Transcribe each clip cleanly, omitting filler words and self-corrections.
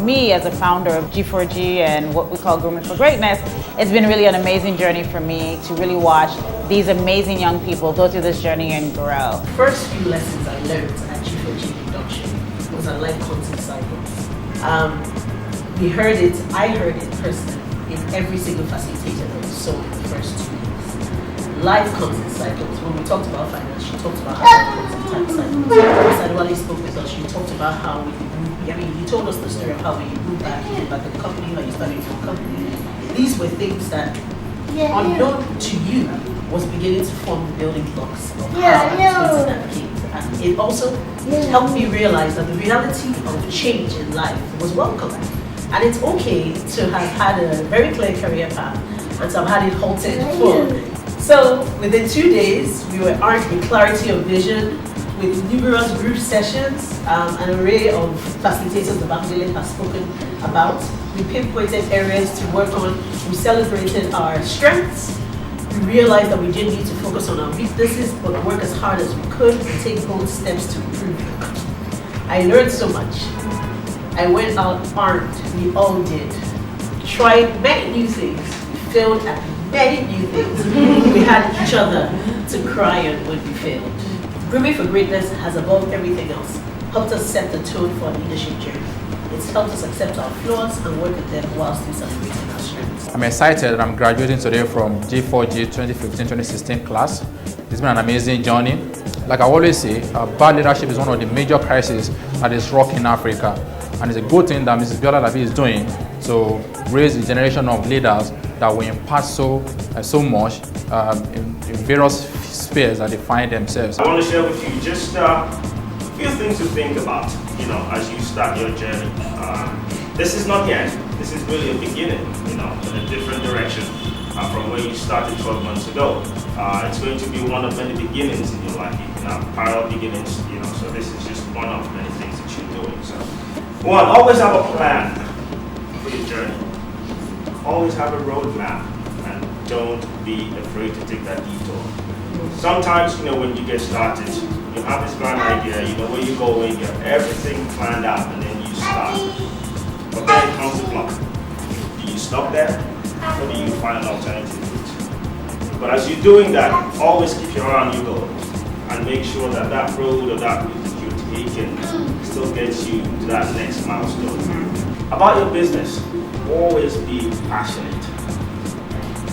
me as a founder of G4G and what we call Grooming for Greatness, it's been really an amazing journey for me to really watch these amazing young people go through this journey and grow. First few lessons I learned at G4G induction was on life content cycles. I heard it personally in every single facilitator that we saw in the first 2 weeks. Life content cycles, when we talked about finance, she talked about how life content cycles. Sadwali spoke with us, she talked about how you told us the story of how when you moved back, you came back to the company, how you started your company. These were things that, unknown to you, was beginning to form the building blocks of how I was going to navigate. And it also helped me realize that the reality of change in life was welcome. And it's okay to have had a very clear career path and to have had it halted full. So within 2 days, we were armed with clarity of vision, with numerous group sessions, an array of facilitators the Bankdele has spoken about. We pinpointed areas to work on. We celebrated our strengths. We realized that we didn't need to focus on our weaknesses, but work as hard as we could and take bold steps to improve. I learned so much. I went out armed, we all did. Tried many new things, failed at many new things. We had each other to cry on when we failed. Grooming for Greatness has, above everything else, helped us set the tone for our leadership journey. It's helped us accept our flaws and work with them while still celebrating our strengths. I'm excited that I'm graduating today from G4G 2015-2016 class. It's been an amazing journey. Like I always say, bad leadership is one of the major crises that is rocking Africa. And it's a good thing that Mrs. Biola Labi is doing to raise a generation of leaders that will impart so much in various spheres that they find themselves. I want to share with you just a few things to think about, as you start your journey. This is not the end. This is really a beginning, in a different direction from where you started 12 months ago. It's going to be one of many beginnings in your life. You can have parallel beginnings, so this is just one of many things that you're doing. So, one, always have a plan for your journey. Always have a roadmap, and don't be afraid to take that detour. Sometimes, when you get started, you have this grand idea, you know where you're going, you have everything planned out, and then you start. But then it comes to block. Do you stop there, or do you find an alternative route? But as you're doing that, always keep your eye on your goal, and make sure that that road or that route that you're taking still gets you to that next milestone. About your business, always be passionate.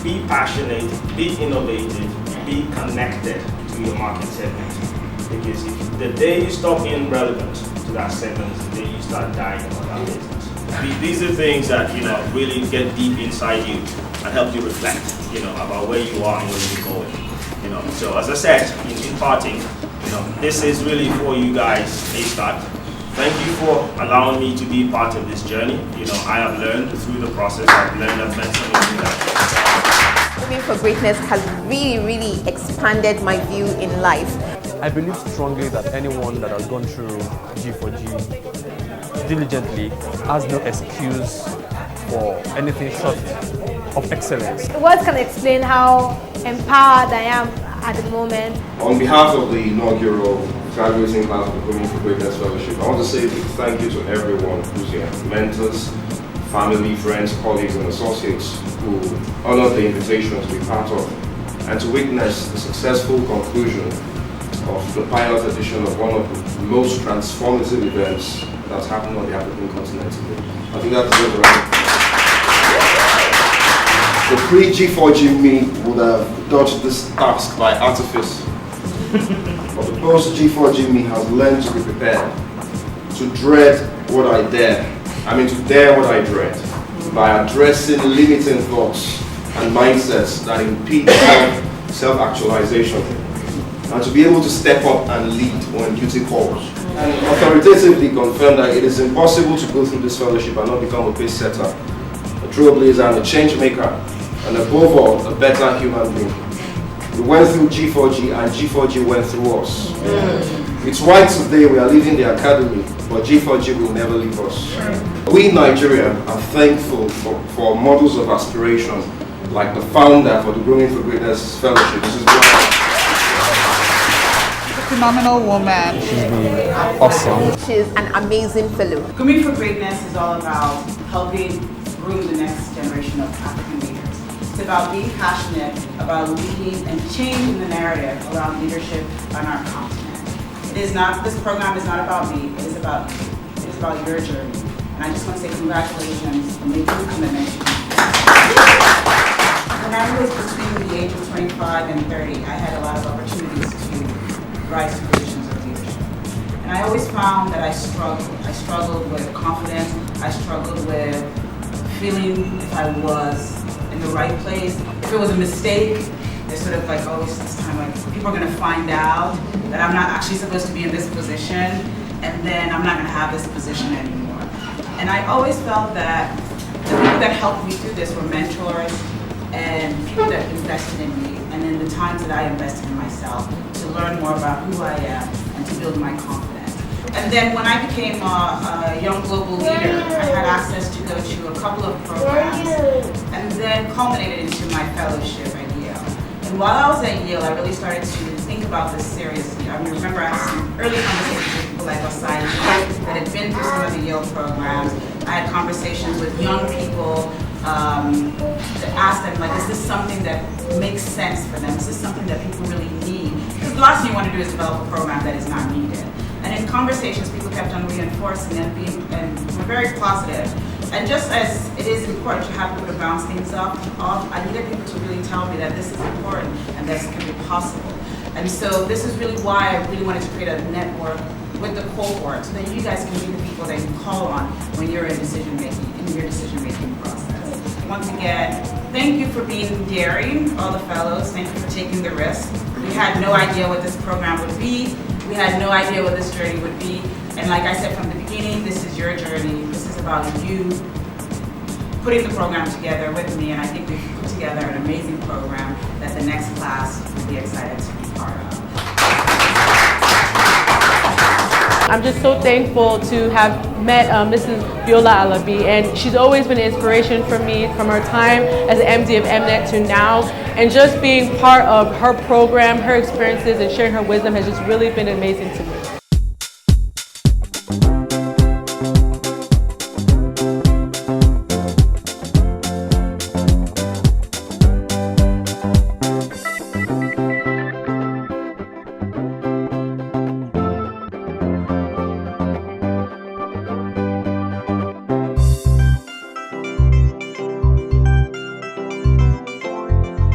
Be passionate, be innovative, be connected to your market segment. Because if the day you stop being relevant to that segment is the day you start dying about that business. These are things that really get deep inside you and help you reflect, about where you are and where you're going. So as I said in parting, this is really for you guys a start. Thank you for allowing me to be part of this journey. I have learned through the process. I've met some of you guys. Grooming for Greatness has really expanded my view in life. I believe strongly that anyone that has gone through G4G diligently has no excuse for anything short of excellence. Words can explain how empowered I am at the moment. On behalf of the inaugural graduating class of the Grooming for Greatness Fellowship, I want to say a big thank you to everyone who's here, mentors, family, friends, colleagues and associates who honored the invitation to be part of and to witness the successful conclusion of the pilot edition of one of the most transformative events that's happened on the African continent today. I think that deserves a round. The pre-G4G me would have dodged this task by artifice. But the post-G4G me has learned to be prepared, to dread what I dare. To dare what I dread, by addressing limiting thoughts and mindsets that impede self-actualization, and to be able to step up and lead when duty calls. And authoritatively confirm that it is impossible to go through this fellowship and not become a pace setter, a trailblazer and a change maker, and above all, a better human being. We went through G4G and G4G went through us. It's why today we are leaving the academy, but G4G will never leave us. We in Nigeria are thankful for models of aspiration like the founder for the Grooming for Greatness Fellowship. This is phenomenal woman. She's been awesome. She's an amazing fellow. Grooming for Greatness is all about helping groom the next generation of African leaders. It's about being passionate about leading and changing the narrative around leadership on our continent. This program is not about me, it is about your journey. And I just want to say congratulations for making the commitment. When I was between the age of 25 and 30, I had a lot of opportunities to rise to positions of leadership. And I always found that I struggled. I struggled with confidence. I struggled with feeling if I was in the right place. If it was a mistake, there's sort of like always this time like people are going to find out that I'm not actually supposed to be in this position, and then I'm not going to have this position anymore. And I always felt that the people that helped me through this were mentors and people that invested in me, and in the times that I invested in myself to learn more about who I am and to build my confidence. And then when I became a young global leader, I had access to go to a couple of programs and then culminated into my fellowship at Yale. And while I was at Yale, I really started to think about this seriously. I remember I had some early conversations with people like Osai that had been through some of the Yale programs. I had conversations with young people to ask them, like, is this something that makes sense for them? Is this something that people really need? Because the last thing you want to do is develop a program that is not needed. And in conversations, people kept on reinforcing and were very positive. And just as it is important to have people to bounce things off, I needed people to really tell me that this is important and this can be possible. And so this is really why I really wanted to create a network with the cohort so that you guys can be the people that you call on when you're in your decision-making process. Once again, thank you for being daring, all the fellows. Thank you for taking the risk. We had no idea what this program would be. We had no idea what this journey would be. And like I said from the beginning, this is your journey. This is about you putting the program together with me. And I think we've put together an amazing program that the next class will be excited to be part of. I'm just so thankful to have met Mrs. Biola Alabi, and she's always been an inspiration for me from her time as an MD of MNet to now, and just being part of her program, her experiences, and sharing her wisdom has just really been amazing to me.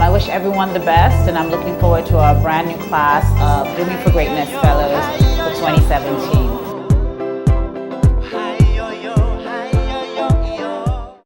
I wish everyone the best, and I'm looking forward to our brand new class of Grooming for Greatness Fellows for 2017.